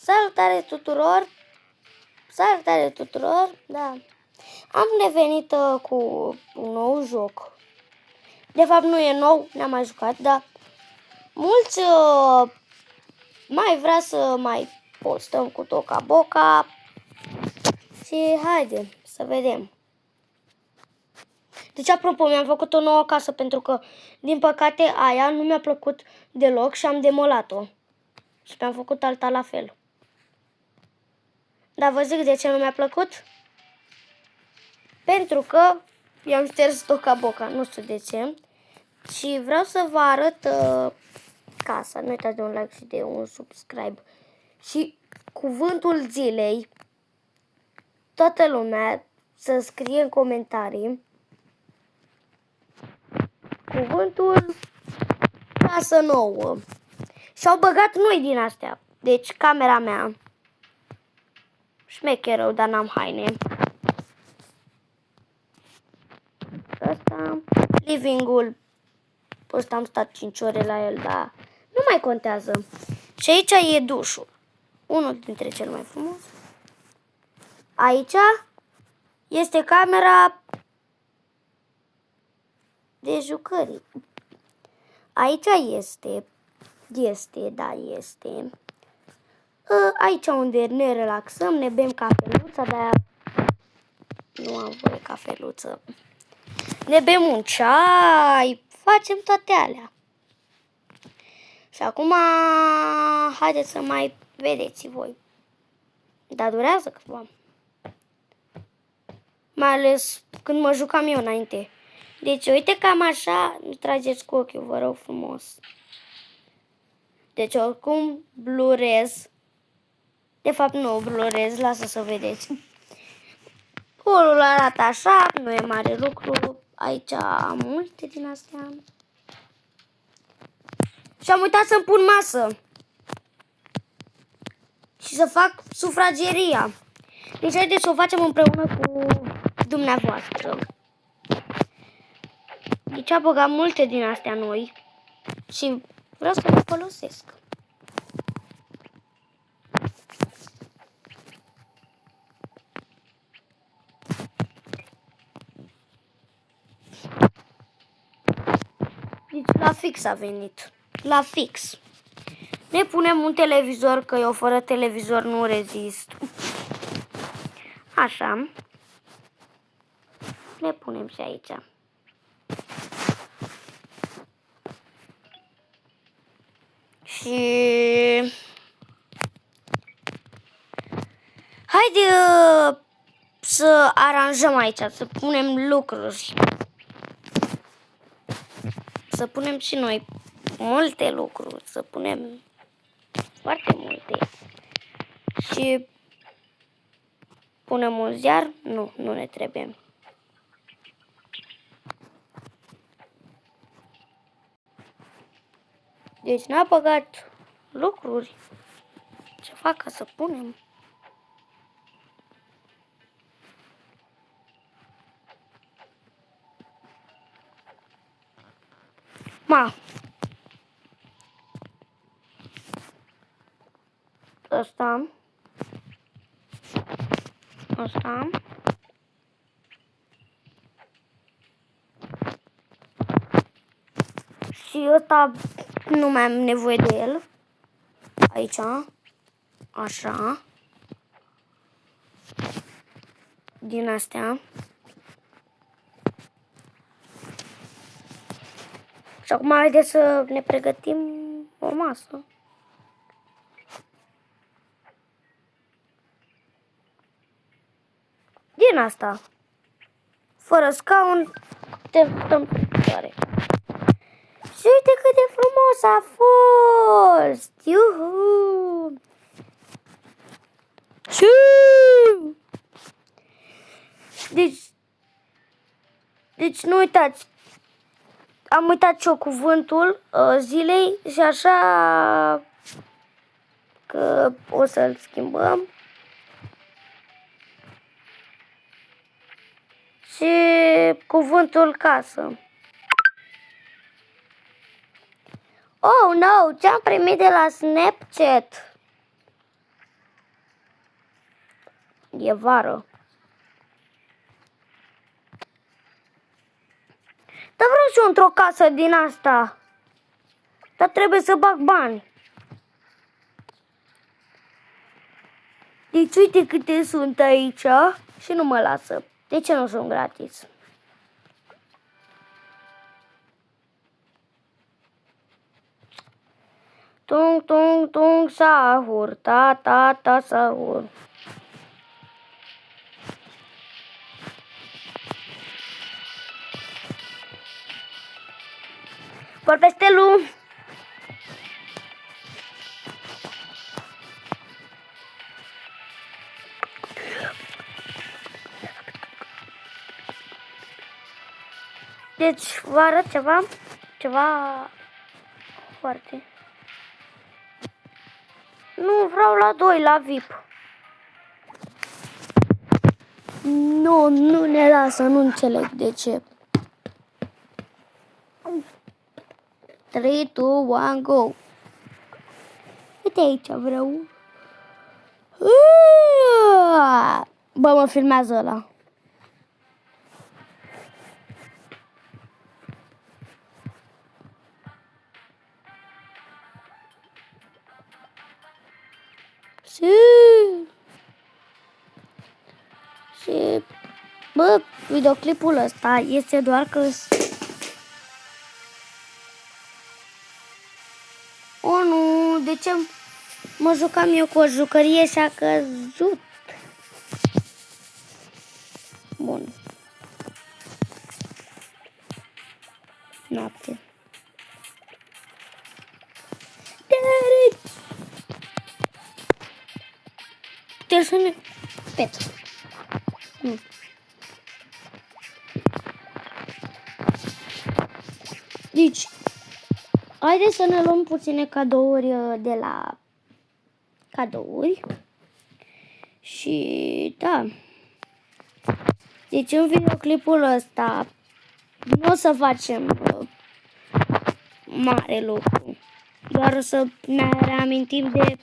Salutare tuturor! Salutare tuturor! Da. Am revenit cu un nou joc. De fapt nu e nou, ne-am mai jucat, dar mulți mai vrea să mai postăm cu Toca Boca. Și haide să vedem. Deci, apropo, mi-am făcut o nouă casă pentru că, din păcate, aia nu mi-a plăcut deloc și am demolat-o. Și mi-am făcut alta la fel. Dar vă zic de ce nu mi-a plăcut? Pentru că i-am șters Toca Boca, nu știu de ce. Și vreau să vă arăt casa. Nu uitați de un like și de un subscribe. Și cuvântul zilei, toată lumea să scrie în comentarii cuvântul casă nouă. Și-au băgat noi din astea. Deci camera mea. Șmecher rău, dar n-am haine. Ăsta. Living-ul. Ăsta am stat 5 ore la el, dar nu mai contează. Și aici e dușul. Unul dintre cel mai frumos. Aici este camera de jucării. Aici este. Aici unde ne relaxăm, ne bem cafeluța, de-aia nu am voie cafeluță. Ne bem un ceai, facem toate alea. Și acum, haideți să mai vedeți voi. Dar durează câtva. Mai ales când mă jucam eu înainte. Deci, uite cam așa, nu trageți cu ochiul, vă rog frumos. Deci, oricum, blurez. De fapt, nu blurez, lasă să vedeți. Colul arată așa, nu e mare lucru. Aici am multe din astea. Și am uitat să-mi pun masă. Și să fac sufrageria. Deci, haideți să o facem împreună cu dumneavoastră. Deci, am băgat multe din astea noi. Și vreau să le folosesc. Deci la fix a venit. La fix. Ne punem un televizor, că eu fără televizor nu rezist. Așa. Ne punem și aici. Și haide să aranjăm aici, să punem lucruri. Să punem și noi multe lucruri, să punem foarte multe. Și punem un ziar? Nu, nu ne trebuie. Deci n-a băgat lucruri. Ce fac ca să punem? Ma. Ăsta. Ăsta. Și ăsta nu mai am nevoie de el. Aici. Așa. Din astea. Și acum haideți să ne pregătim o masă. Din asta. Fără scaun, te stăm pe picioare. Și uite cât de frumos a fost! Iuhu! Deci nu uitați, am uitat și eu cuvântul zilei și așa că o să-l schimbăm. Și cuvântul casă. Oh, no! Ce-am primit de la Snapchat? E vară. Dar vreau și eu într-o casă din asta. Dar trebuie să bag bani. Deci uite câte sunt aici și nu mă lasă. De ce nu sunt gratis? Tung, tung, tung, sahur, ta, ta, ta, sahur. Vorbește lu. Deci vă arăt ceva foarte. Nu vreau la 2, la VIP. Nu ne lasă, nu înțeleg de ce. 3, 2, 1, go. Uite aici vreau. Bă, mă filmează ăla. Și bă, videoclipul ăsta este doar că o, nu, de ce mă jucam eu cu o jucărie și a căzut? Bun. Noapte. Trebuie să ne pet. Nu. Deci, haideți să ne luăm puține cadouri de la cadouri. Și da. Deci în videoclipul ăsta nu o să facem mare lucru. Doar o să ne reamintim de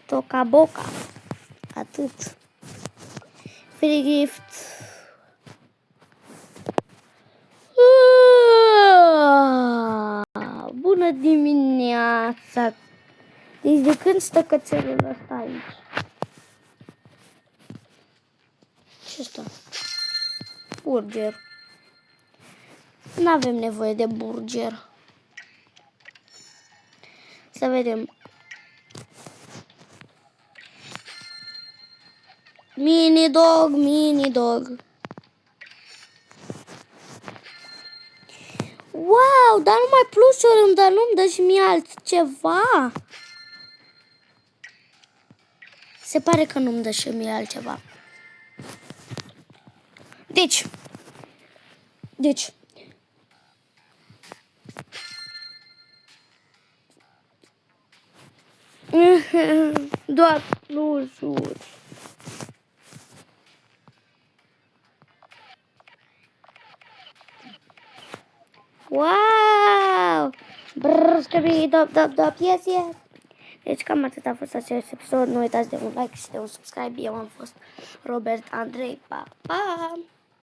Toca Boca. Atât. Free gift. Bună dimineața! Deci de când stă cățelul ăsta aici? Ce stă? Burger. N-avem nevoie de burger. Să vedem. Mini dog, mini dog. Wow, dar numai plusuri îmi dă, nu-mi dă și mie altceva. Se pare că nu-mi dă și mie altceva. Deci. Doar plusuri. Wow! Brrr, scăbi, dop, yes. Deci cam atât a fost acest episod. Nu uitați de un like și de un subscribe. Eu am fost Robert Andrei. Pa, pa!